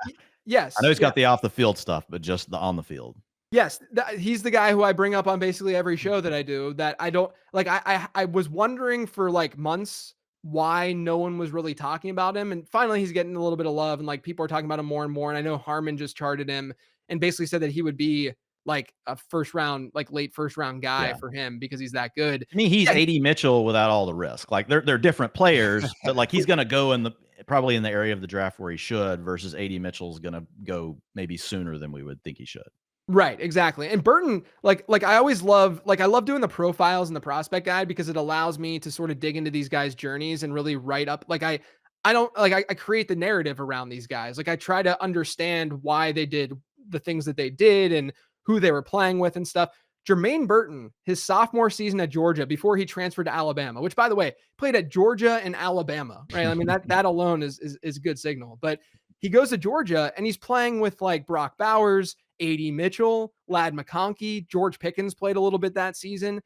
Yes. I know he's got the off the field stuff, but just the on the field. Yes, he's the guy who I bring up on basically every show that I do, that I don't like. I was wondering for like months why no one was really talking about him, and finally he's getting a little bit of love, and like people are talking about him more and more. And I know Harmon just charted him and basically said that he would be like a first round, like late first round guy for him because he's that good. I mean, he's Adonai Mitchell without all the risk. Like they're different players, but like he's going to go probably in the area of the draft where he should, versus Adonai Mitchell's going to go maybe sooner than we would think he should. Right, exactly. And Burton, like I always love, like I love doing the profiles and the prospect guide because it allows me to sort of dig into these guys' journeys and really write up. Like I create the narrative around these guys. Like I try to understand why they did the things that they did and who they were playing with and stuff. Jermaine Burton, his sophomore season at Georgia before he transferred to Alabama, which by the way, played at Georgia and Alabama, right? I mean, that alone is a good signal. But he goes to Georgia and he's playing with like Brock Bowers, Adonai Mitchell, Ladd McConkey, George Pickens played a little bit that season.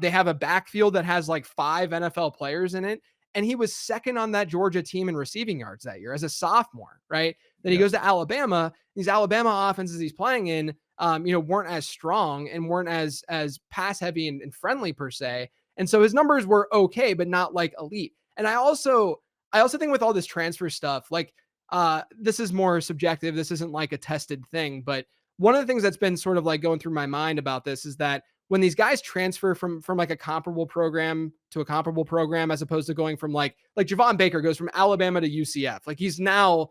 They have a backfield that has like 5 NFL players in it. And he was second on that Georgia team in receiving yards that year as a sophomore, right? Then he goes to Alabama. These Alabama offenses he's playing in, weren't as strong and weren't as pass heavy and friendly per se. And so his numbers were okay, but not like elite. And I also think with all this transfer stuff, like this is more subjective. This isn't like a tested thing, but one of the things that's been sort of like going through my mind about this is that when these guys transfer from like a comparable program to a comparable program, as opposed to going from like Javon Baker goes from Alabama to UCF, like he's not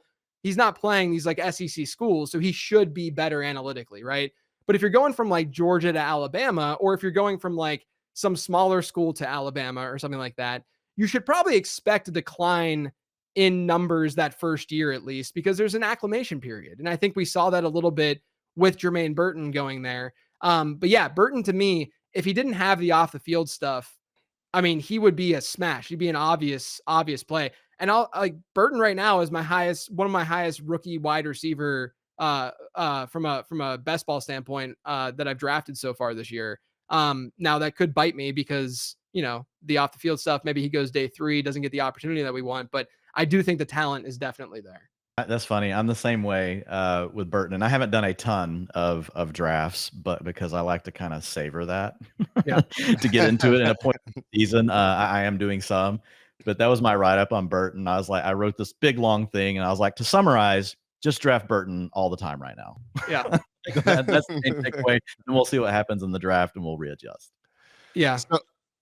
playing these like SEC schools, so he should be better analytically, right? But if you're going from like Georgia to Alabama, or if you're going from like some smaller school to Alabama or something like that, you should probably expect a decline in numbers that first year at least, because there's an acclimation period. And I think we saw that a little bit with Jermaine Burton going there. But yeah, Burton to me, if he didn't have the off the field stuff, I mean, he would be a smash. He'd be an obvious play. And Burton right now is one of my highest rookie wide receiver from a best ball standpoint that I've drafted so far this year. Now that could bite me because, the off the field stuff, maybe he goes day 3, doesn't get the opportunity that we want, but I do think the talent is definitely there. That's funny. I'm the same way with Burton, and I haven't done a ton of drafts, but because I like to kind of savor that, Yeah. to get into it in a point of the season, I am doing some. But that was my write up on Burton. I was like, I wrote this big long thing, and I was like, to summarize, just draft Burton all the time right now. Yeah, that's the main takeaway, and we'll see what happens in the draft, and we'll readjust. Yeah.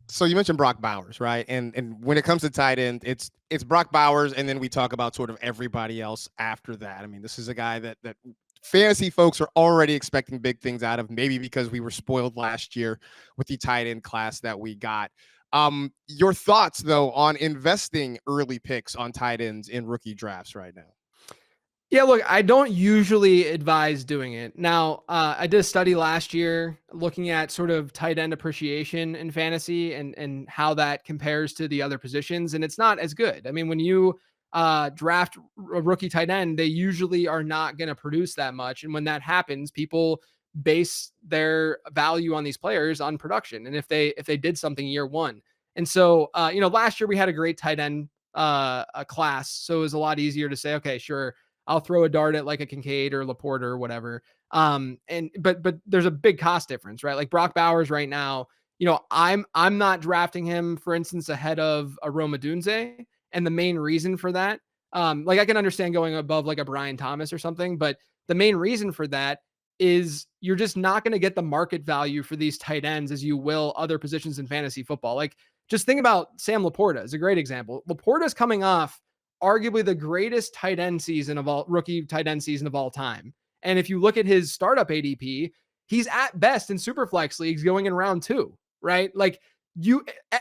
So you mentioned Brock Bowers, right? And when it comes to tight end, it's Brock Bowers, and then we talk about sort of everybody else after that. I mean, this is a guy that fantasy folks are already expecting big things out of, maybe because we were spoiled last year with the tight end class that we got. Your thoughts, though, on investing early picks on tight ends in rookie drafts right now? Yeah, look, I don't usually advise doing it. Now, I did a study last year looking at sort of tight end appreciation in fantasy and how that compares to the other positions, and it's not as good. I mean, when you draft a rookie tight end, they usually are not going to produce that much, and when that happens, people base their value on these players on production, and if they did something year 1. And so, last year we had a great tight end a class, so it was a lot easier to say, okay, sure, I'll throw a dart at like a Kincaid or Laporte or whatever. But there's a big cost difference, right? Like Brock Bowers right now, I'm not drafting him, for instance, ahead of a Odunze. And the main reason for that, like I can understand going above like a Brian Thomas or something, but the main reason for that is you're just not going to get the market value for these tight ends as you will other positions in fantasy football. Like just think about Sam Laporta is a great example. Laporta's coming off arguably the greatest rookie tight end season of all time. And if you look at his startup ADP, he's at best in superflex leagues going in round 2, right? Like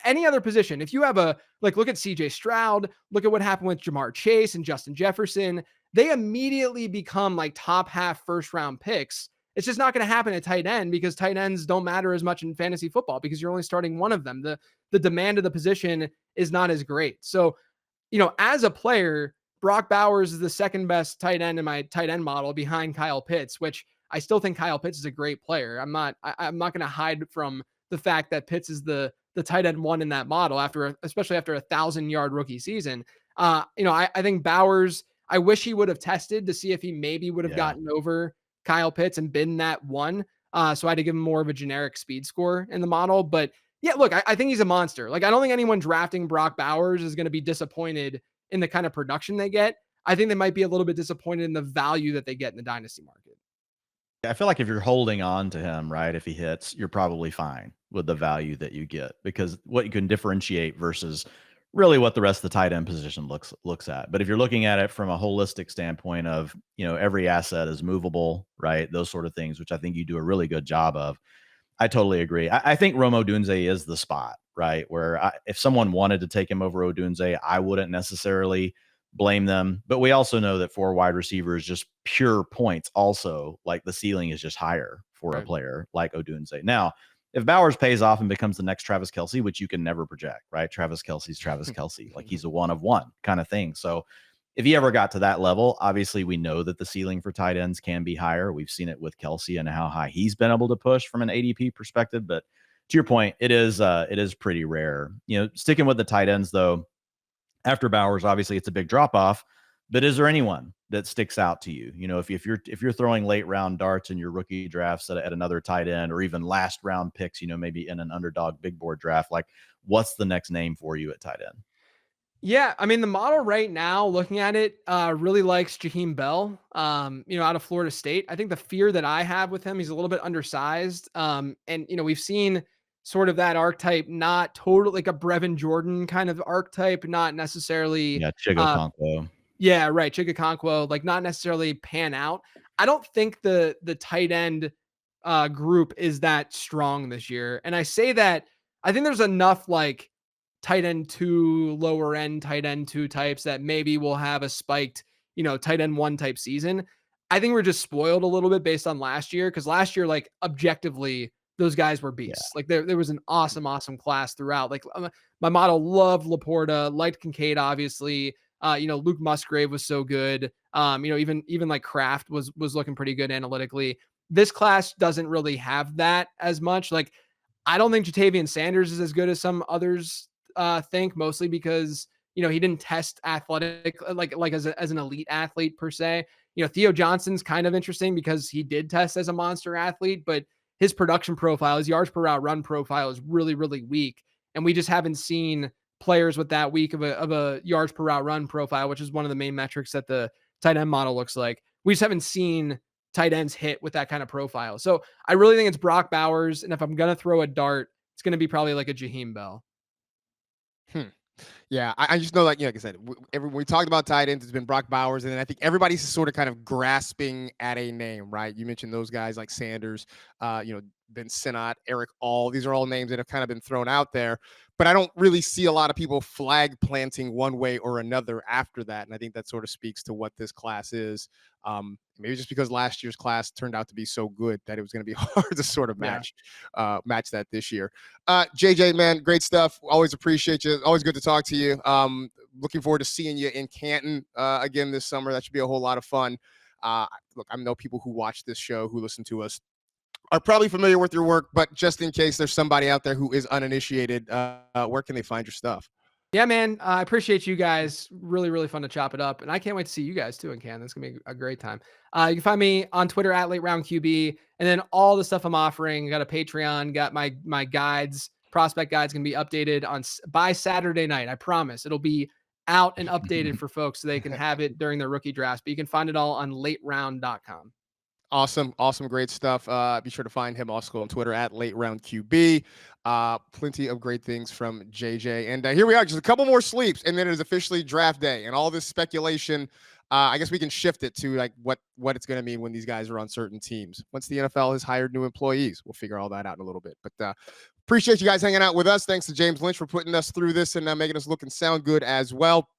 any other position, if you have look at CJ Stroud, look at what happened with Jamar Chase and Justin Jefferson, they immediately become like top half first round picks. It's just not going to happen at tight end because tight ends don't matter as much in fantasy football because you're only starting one of them. The demand of the position is not as great. So, as a player, Brock Bowers is the second best tight end in my tight end model behind Kyle Pitts, which I still think Kyle Pitts is a great player. I'm not going to hide from the fact that Pitts is the tight end 1 in that model especially after 1,000-yard rookie season. I think Bowers, I wish he would have tested to see if he maybe would have gotten over Kyle Pitts and been that 1. So I had to give him more of a generic speed score in the model, but yeah, look, I think he's a monster. Like, I don't think anyone drafting Brock Bowers is going to be disappointed in the kind of production they get. I think they might be a little bit disappointed in the value that they get in the dynasty market. I feel like if you're holding on to him, right, if he hits, you're probably fine with the value that you get because what you can differentiate versus really what the rest of the tight end position looks at. But if you're looking at it from a holistic standpoint of, every asset is movable, right, those sort of things, which I think you do a really good job of, I totally agree. I think Odunze is the spot, right? Where if someone wanted to take him over Odunze, I wouldn't necessarily blame them. But we also know that for wide receivers, just pure points, also like the ceiling is just higher for a player like Odunze. Now, if Bowers pays off and becomes the next Travis Kelce, which you can never project, right? Travis Kelce's Travis Kelce, like he's a one of one kind of thing. So if he ever got to that level, obviously we know that the ceiling for tight ends can be higher. We've seen it with Kelce and how high he's been able to push from an ADP perspective. But to your point, it is pretty rare. Sticking with the tight ends though, after Bowers, obviously it's a big drop off. But is there anyone that sticks out to you? If you're throwing late round darts in your rookie drafts at another tight end or even last round picks, maybe in an underdog big board draft, like what's the next name for you at tight end? Yeah, I mean, the model right now, looking at it, really likes Jaheim Bell, out of Florida State. I think the fear that I have with him, he's a little bit undersized. And we've seen sort of that archetype, not totally like a Brevin Jordan kind of archetype, not necessarily, Yeah, Chigo uh, Conquo. yeah, right, Chigakonkwo, like not necessarily pan out. I don't think the tight end group is that strong this year. And I say that I think there's enough like tight end two, lower end tight end two types that maybe will have a spiked, tight end one type season. I think we're just spoiled a little bit based on last year because last year, like objectively, those guys were Yeah. beasts. Like there was an awesome class throughout. Like my model loved Laporta, liked Kincaid, obviously. Luke Musgrave was so good. Even like Kraft was looking pretty good analytically. This class doesn't really have that as much. Like I don't think Jatavian Sanders is as good as some others think, mostly because he didn't test athletic like as an elite athlete per se. Theo Johnson's kind of interesting because he did test as a monster athlete, but his production profile, his yards per route run profile is really, really weak. And we just haven't seen players with that weak of a yards per route run profile, which is one of the main metrics that the tight end model looks like. We just haven't seen tight ends hit with that kind of profile. So I really think it's Brock Bowers. And if I'm going to throw a dart, it's going to be probably like a Jaheim Bell. Hmm. Yeah, I just know, like I said, we talked about tight ends. It's been Brock Bowers, and then I think everybody's sort of kind of grasping at a name, right? You mentioned those guys like Sanders, Ben Sinnott, Eric All. These are all names that have kind of been thrown out there, but I don't really see a lot of people flag planting one way or another after that. And I think that sort of speaks to what this class is. Maybe just because last year's class turned out to be so good that it was going to be hard to sort of match that this year. JJ, man, great stuff. Always appreciate you. Always good to talk to you. Looking forward to seeing you in Canton again this summer. That should be a whole lot of fun. Look, I know people who watch this show, who listen to us, are probably familiar with your work, but just in case there's somebody out there who is uninitiated, where can they find your stuff? Yeah, man. I appreciate you guys. Really, really fun to chop it up. And I can't wait to see you guys too in Canton. It's going to be a great time. You can find me on Twitter at Late Round QB. And then all the stuff I'm offering, got a Patreon, got my guides, prospect guides going to be updated by Saturday night. I promise it'll be out and updated for folks so they can have it during their rookie drafts. But you can find it all on lateround.com. Awesome. Great stuff. Be sure to find him also on Twitter at Late Round QB. Plenty of great things from JJ. And here we are, just a couple more sleeps, and then it is officially draft day. And all this speculation, I guess we can shift it to like what it's going to mean when these guys are on certain teams. Once the NFL has hired new employees, we'll figure all that out in a little bit. But appreciate you guys hanging out with us. Thanks to James Lynch for putting us through this and making us look and sound good as well.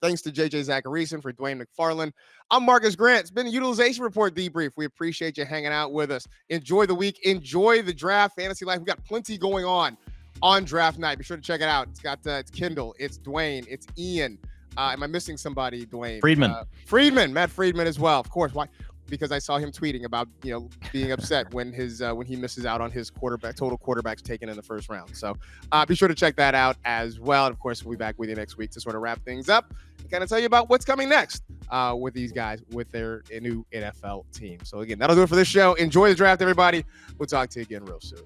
Thanks to JJ Zachariason, for Dwayne McFarland. I'm Marcus Grant. It's been a Utilization Report debrief. We appreciate you hanging out with us. Enjoy the week. Enjoy the draft fantasy life. We got plenty going on draft night. Be sure to check it out. It's got it's Kendall, it's Dwayne, it's Ian. Am I missing somebody, Dwayne? Friedman. Matt Friedman as well. Of course. Why? Because I saw him tweeting about being upset when he misses out on his total quarterbacks taken in the first round. So be sure to check that out as well. And of course, we'll be back with you next week to sort of wrap things up and kind of tell you about what's coming next with these guys with their new NFL team. So again, that'll do it for this show. Enjoy the draft, everybody. We'll talk to you again real soon.